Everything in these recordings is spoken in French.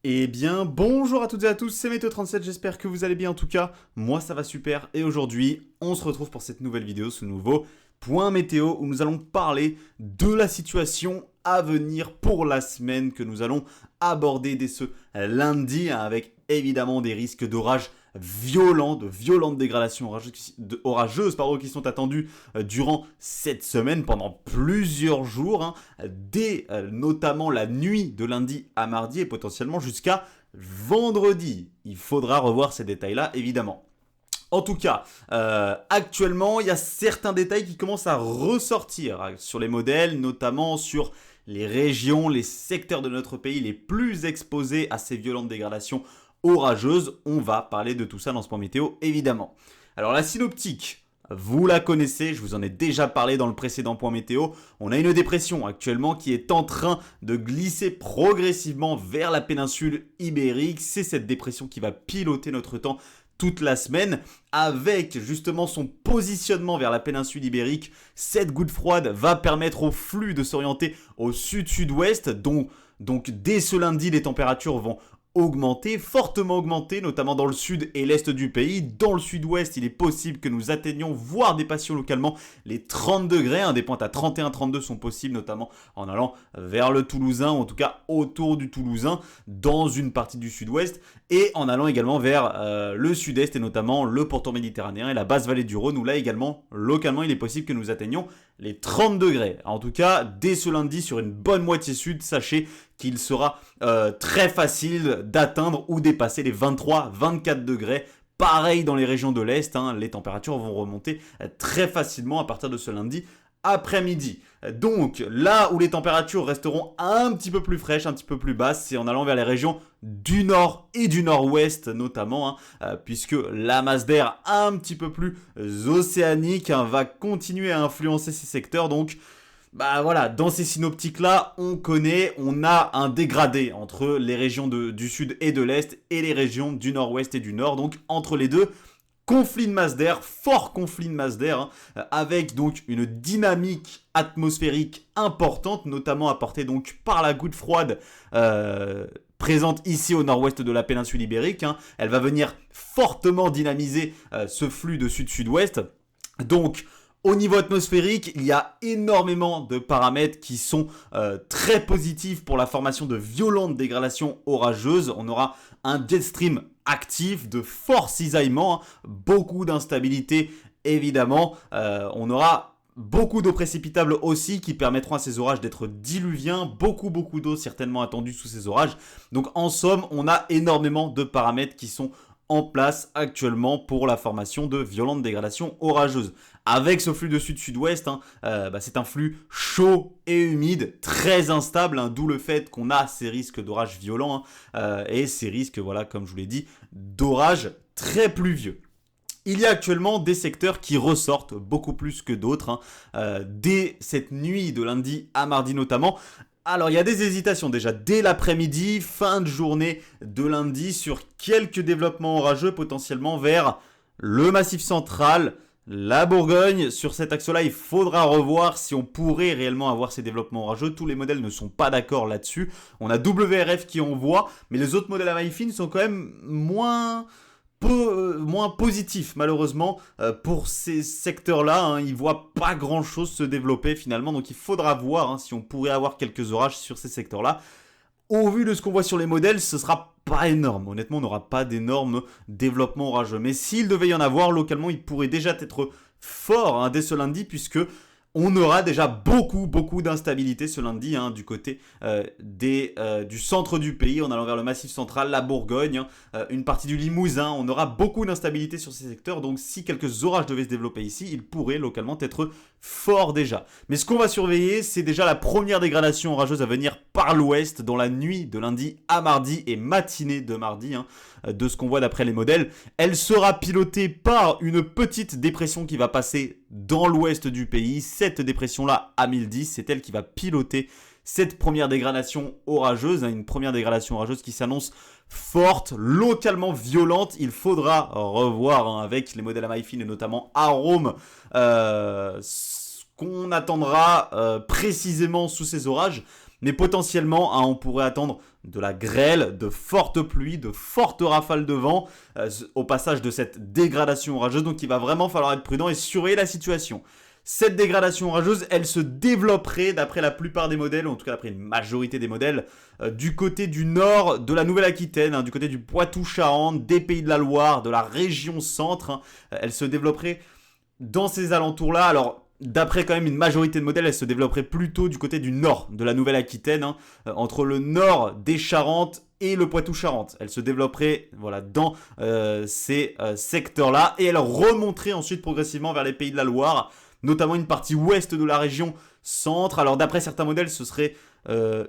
Eh bien, bonjour à toutes et à tous, c'est Météo37, j'espère que vous allez bien en tout cas. Moi ça va super et aujourd'hui, on se retrouve pour cette nouvelle vidéo, ce nouveau point météo où nous allons parler de la situation à venir pour la semaine que nous allons aborder dès ce lundi avec évidemment des risques d'orage violents, de violentes dégradations orageuses qui sont attendues durant cette semaine pendant plusieurs jours, dès notamment la nuit de lundi à mardi et potentiellement jusqu'à vendredi. Il faudra revoir ces détails-là évidemment. En tout cas, actuellement, il y a certains détails qui commencent à ressortir sur les modèles, notamment sur les régions, les secteurs de notre pays les plus exposés à ces violentes dégradations orageuses. On va parler de tout ça dans ce point météo, évidemment. Alors la synoptique, vous la connaissez, je vous en ai déjà parlé dans le précédent point météo. On a une dépression actuellement qui est en train de glisser progressivement vers la péninsule ibérique. C'est cette dépression qui va piloter notre temps toute la semaine, avec justement son positionnement vers la péninsule ibérique. Cette goutte froide va permettre au flux de s'orienter au sud-sud-ouest, donc dès ce lundi, les températures vont augmenter, fortement augmenter, notamment dans le sud et l'est du pays. Dans le sud-ouest, il est possible que nous atteignions, voire dépassions localement les 30 degrés. Des pointes à 31-32 sont possibles, notamment en allant vers le Toulousain, ou en tout cas autour du Toulousain, dans une partie du sud-ouest, et en allant également vers le sud-est, et notamment le pourtour méditerranéen et la basse vallée du Rhône, où là également, localement, il est possible que nous atteignions les 30 degrés. En tout cas, dès ce lundi, sur une bonne moitié sud, sachez qu'il sera très facile d'atteindre ou dépasser les 23-24 degrés. Pareil dans les régions de l'Est, les températures vont remonter très facilement à partir de ce lundi après-midi. Donc là où les températures resteront un petit peu plus fraîches, un petit peu plus basses, c'est en allant vers les régions du nord et du nord-ouest notamment, puisque la masse d'air un petit peu plus océanique va continuer à influencer ces secteurs. Donc voilà, dans ces synoptiques-là, on a un dégradé entre les régions du sud et de l'est et les régions du nord-ouest et du nord. Donc entre les deux, conflit de masse d'air, fort conflit de masse d'air, avec donc une dynamique atmosphérique importante, notamment apportée donc par la goutte froide présente ici au nord-ouest de la péninsule ibérique. Elle va venir fortement dynamiser ce flux de sud-sud-ouest. Donc, au niveau atmosphérique, il y a énormément de paramètres qui sont très positifs pour la formation de violentes dégradations orageuses. On aura un jet stream actif, de forts cisaillements, beaucoup d'instabilité évidemment. On aura beaucoup d'eau précipitable aussi qui permettront à ces orages d'être diluviens. Beaucoup d'eau certainement attendue sous ces orages. Donc en somme, on a énormément de paramètres qui sont en place actuellement pour la formation de violentes dégradations orageuses. Avec ce flux de sud-sud-ouest, c'est un flux chaud et humide, très instable, d'où le fait qu'on a ces risques d'orages violents et ces risques, comme je vous l'ai dit, d'orages très pluvieux. Il y a actuellement des secteurs qui ressortent beaucoup plus que d'autres, dès cette nuit de lundi à mardi notamment. Alors, il y a des hésitations déjà dès l'après-midi, fin de journée de lundi, sur quelques développements orageux potentiellement vers le Massif central, la Bourgogne. Sur cet axe-là, il faudra revoir si on pourrait réellement avoir ces développements orageux. Tous les modèles ne sont pas d'accord là-dessus. On a WRF qui envoie, mais les autres modèles à maille fine sont quand même moins positif malheureusement pour ces secteurs-là. Ils voient pas grand-chose se développer finalement, donc il faudra voir si on pourrait avoir quelques orages sur ces secteurs-là. Au vu de ce qu'on voit sur les modèles, ce sera pas énorme. Honnêtement, on n'aura pas d'énormes développements orageux. Mais s'il devait y en avoir, localement, il pourrait déjà être fort dès ce lundi, puisque on aura déjà beaucoup d'instabilité ce lundi du côté du centre du pays, en allant vers le Massif central, la Bourgogne, une partie du Limousin. On aura beaucoup d'instabilité sur ces secteurs, donc si quelques orages devaient se développer ici, ils pourraient localement être forts déjà. Mais ce qu'on va surveiller, c'est déjà la première dégradation orageuse à venir par l'ouest dans la nuit de lundi à mardi et matinée de mardi, de ce qu'on voit d'après les modèles. Elle sera pilotée par une petite dépression qui va passer dans l'ouest du pays. Cette dépression-là, à 1010, c'est elle qui va piloter cette première dégradation orageuse, une première dégradation orageuse qui s'annonce forte, localement violente. Il faudra revoir avec les modèles à maille fine et notamment Arome ce qu'on attendra précisément sous ces orages. Mais potentiellement, on pourrait attendre de la grêle, de fortes pluies, de fortes rafales de vent au passage de cette dégradation orageuse. Donc il va vraiment falloir être prudent et surveiller la situation. Cette dégradation orageuse, elle se développerait d'après la plupart des modèles, ou en tout cas d'après une majorité des modèles, du côté du nord de la Nouvelle-Aquitaine, du côté du Poitou-Charentes, des Pays de la Loire, de la région centre. Elle se développerait dans ces alentours-là. Alors, d'après quand même une majorité de modèles, elle se développerait plutôt du côté du nord de la Nouvelle-Aquitaine, entre le nord des Charentes et le Poitou-Charentes. Elle se développerait dans ces secteurs-là et elle remonterait ensuite progressivement vers les Pays de la Loire, notamment une partie ouest de la région centre. Alors d'après certains modèles, ce serait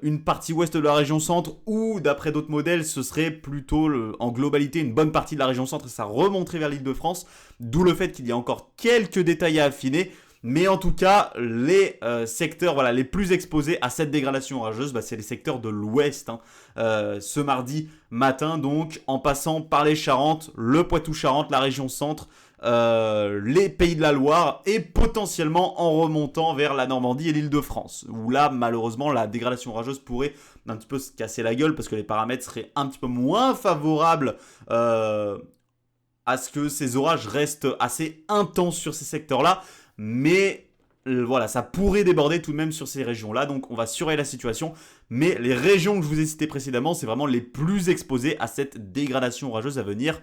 une partie ouest de la région centre, ou d'après d'autres modèles, ce serait plutôt en globalité une bonne partie de la région centre et ça remonterait vers l'Île-de-France, d'où le fait qu'il y a encore quelques détails à affiner. Mais en tout cas, les secteurs les plus exposés à cette dégradation orageuse, c'est les secteurs de l'ouest. Ce mardi matin, donc, en passant par les Charentes, le Poitou-Charentes, la région centre, les Pays de la Loire et potentiellement en remontant vers la Normandie et l'Île-de-France, où là, malheureusement, la dégradation orageuse pourrait un petit peu se casser la gueule parce que les paramètres seraient un petit peu moins favorables à ce que ces orages restent assez intenses sur ces secteurs-là. Mais ça pourrait déborder tout de même sur ces régions-là, donc on va surveiller la situation. Mais les régions que je vous ai citées précédemment, c'est vraiment les plus exposées à cette dégradation orageuse à venir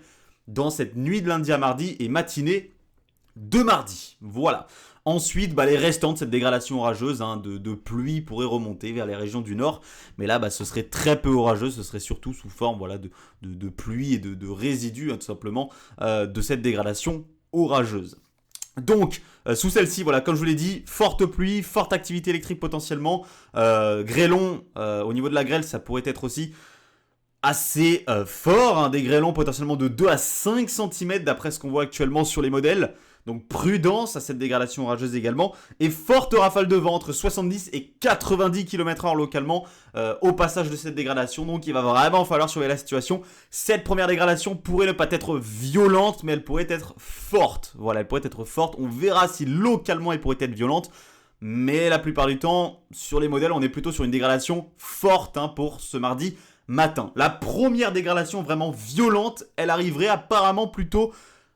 dans cette nuit de lundi à mardi et matinée de mardi. Voilà. Ensuite, les restants de cette dégradation orageuse de pluie pourraient remonter vers les régions du nord. Mais là, ce serait très peu orageux. Ce serait surtout sous forme de pluie et de résidus, tout simplement, de cette dégradation orageuse. Donc, sous celle-ci, comme je vous l'ai dit, forte pluie, forte activité électrique potentiellement, grêlons, au niveau de la grêle, ça pourrait être aussi assez fort, des grêlons potentiellement de 2 à 5 cm d'après ce qu'on voit actuellement sur les modèles. Donc prudence à cette dégradation orageuse également. Et forte rafale de vent entre 70 et 90 km/h localement au passage de cette dégradation. Donc il va vraiment falloir surveiller la situation. Cette première dégradation pourrait ne pas être violente, mais elle pourrait être forte. Voilà, elle pourrait être forte. On verra si localement elle pourrait être violente. Mais la plupart du temps, sur les modèles, on est plutôt sur une dégradation forte pour ce mardi matin. La première dégradation vraiment violente, elle arriverait apparemment plutôt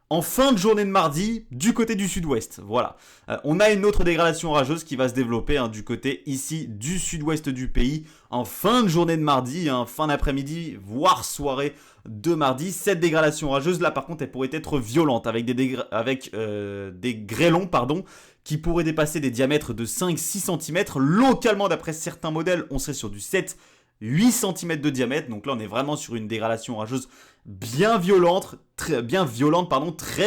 en fin de journée de mardi, du côté du sud-ouest. Voilà. On a une autre dégradation orageuse qui va se développer du côté ici du sud-ouest du pays en fin de journée de mardi, fin d'après-midi, voire soirée de mardi. Cette dégradation orageuse, là par contre, elle pourrait être violente avec des grêlons, qui pourraient dépasser des diamètres de 5-6 cm. Localement, d'après certains modèles, on serait sur du 7-8 cm de diamètre. Donc là, on est vraiment sur une dégradation orageuse bien violente, très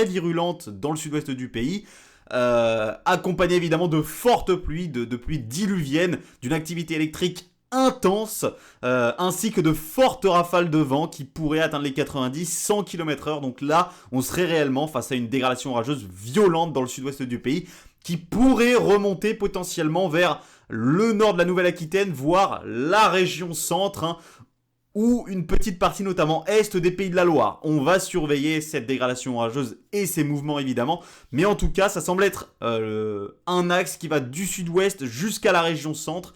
virulente dans le sud-ouest du pays. Accompagnée évidemment de fortes pluies, de pluies diluviennes, d'une activité électrique intense, ainsi que de fortes rafales de vent qui pourraient atteindre les 90-100 km/h. Donc là, on serait réellement face à une dégradation orageuse violente dans le sud-ouest du pays qui pourrait remonter potentiellement vers le nord de la Nouvelle-Aquitaine, voire la région centre, ou une petite partie notamment est des Pays de la Loire. On va surveiller cette dégradation orageuse et ses mouvements évidemment, mais en tout cas ça semble être un axe qui va du sud-ouest jusqu'à la région centre,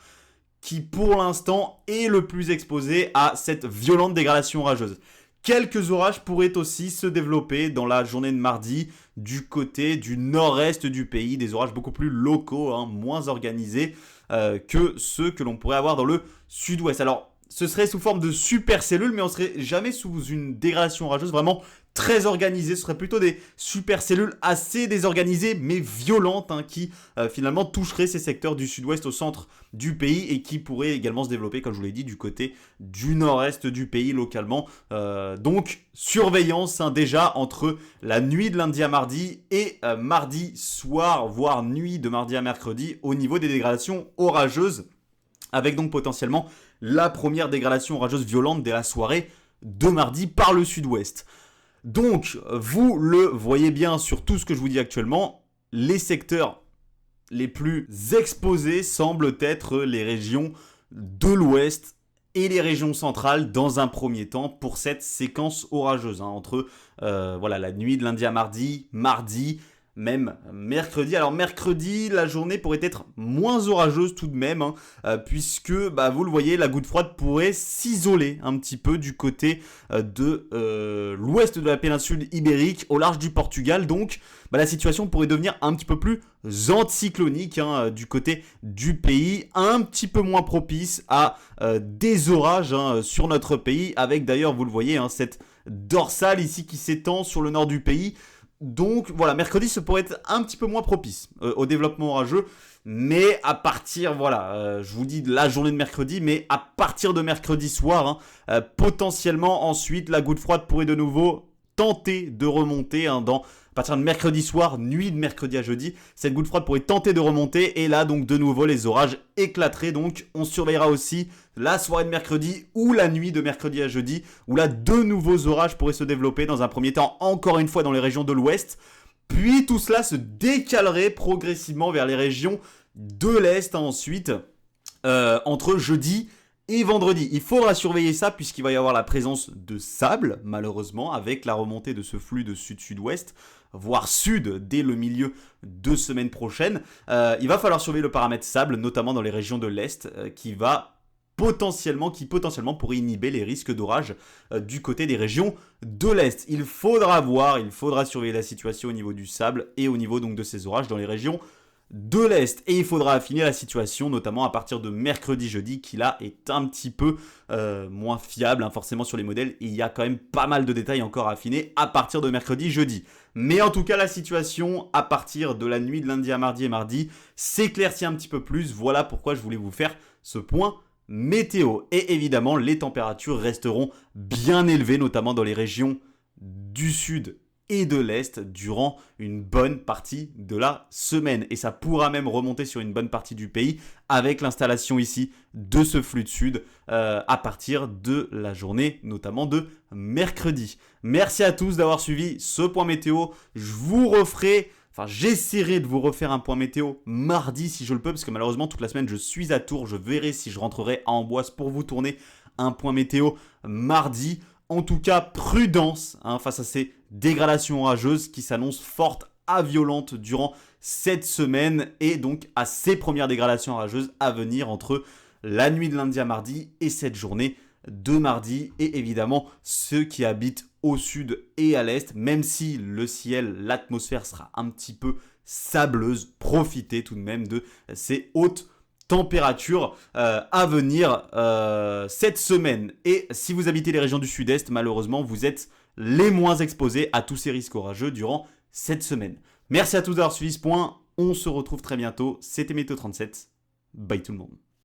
qui pour l'instant est le plus exposé à cette violente dégradation orageuse. Quelques orages pourraient aussi se développer dans la journée de mardi du côté du nord-est du pays, des orages beaucoup plus locaux, moins organisés que ceux que l'on pourrait avoir dans le sud-ouest. Alors, ce serait sous forme de supercellules, mais on ne serait jamais sous une dégradation orageuse vraiment très organisée. Ce serait plutôt des supercellules assez désorganisées, mais violentes, qui finalement toucheraient ces secteurs du sud-ouest au centre du pays et qui pourraient également se développer, comme je vous l'ai dit, du côté du nord-est du pays localement. Donc, surveillance déjà entre la nuit de lundi à mardi et mardi soir, voire nuit de mardi à mercredi, au niveau des dégradations orageuses, avec donc potentiellement la première dégradation orageuse violente dès la soirée de mardi par le sud-ouest. Donc, vous le voyez bien sur tout ce que je vous dis actuellement, les secteurs les plus exposés semblent être les régions de l'ouest et les régions centrales dans un premier temps pour cette séquence orageuse, entre la nuit de lundi à mardi, même mercredi. Alors mercredi, la journée pourrait être moins orageuse tout de même, puisque vous le voyez, la goutte froide pourrait s'isoler un petit peu du côté de l'ouest de la péninsule ibérique, au large du Portugal. Donc la situation pourrait devenir un petit peu plus anticyclonique du côté du pays, un petit peu moins propice à des orages sur notre pays, avec d'ailleurs, vous le voyez, cette dorsale ici qui s'étend sur le nord du pays. Donc voilà, mercredi, ça pourrait être un petit peu moins propice au développement orageux. Mais à partir, je vous dis de la journée de mercredi, mais à partir de mercredi soir, potentiellement ensuite, la goutte froide pourrait de nouveau tenter de remonter à partir de mercredi soir, nuit de mercredi à jeudi. Cette goutte froide pourrait tenter de remonter et là, donc de nouveau, les orages éclateraient. Donc on surveillera aussi la soirée de mercredi ou la nuit de mercredi à jeudi, où là, de nouveaux orages pourraient se développer dans un premier temps, encore une fois, dans les régions de l'ouest. Puis tout cela se décalerait progressivement vers les régions de l'est ensuite, entre jeudi et vendredi. Il faudra surveiller ça puisqu'il va y avoir la présence de sable, malheureusement, avec la remontée de ce flux de sud-sud-ouest, voire sud, dès le milieu de semaine prochaine. Il va falloir surveiller le paramètre sable, notamment dans les régions de l'est, qui potentiellement pourrait inhiber les risques d'orage du côté des régions de l'Est. Il faudra surveiller la situation au niveau du sable et au niveau donc de ces orages dans les régions de l'Est. Et il faudra affiner la situation, notamment à partir de mercredi-jeudi, qui là est un petit peu moins fiable forcément sur les modèles. Et il y a quand même pas mal de détails encore à affiner à partir de mercredi-jeudi. Mais en tout cas, la situation à partir de la nuit de lundi à mardi et mardi s'éclaircit un petit peu plus. Voilà pourquoi je voulais vous faire ce point météo. Et évidemment, les températures resteront bien élevées, notamment dans les régions du sud et de l'est durant une bonne partie de la semaine. Et ça pourra même remonter sur une bonne partie du pays avec l'installation ici de ce flux de sud à partir de la journée, notamment de mercredi. Merci à tous d'avoir suivi ce point météo. J'essaierai de vous refaire un point météo mardi si je le peux, parce que malheureusement toute la semaine je suis à Tours. Je verrai si je rentrerai à Amboise pour vous tourner un point météo mardi. En tout cas, prudence face à ces dégradations orageuses qui s'annoncent fortes à violentes durant cette semaine et donc à ces premières dégradations orageuses à venir entre la nuit de lundi à mardi et cette journée de mardi. Et évidemment, ceux qui habitent au sud et à l'est, même si le ciel, l'atmosphère sera un petit peu sableuse, profitez tout de même de ces hautes températures à venir cette semaine. Et si vous habitez les régions du sud-est, malheureusement, vous êtes les moins exposés à tous ces risques orageux durant cette semaine. Merci à tous d'avoir suivi ce point. On se retrouve très bientôt. C'était Météo 37. Bye tout le monde.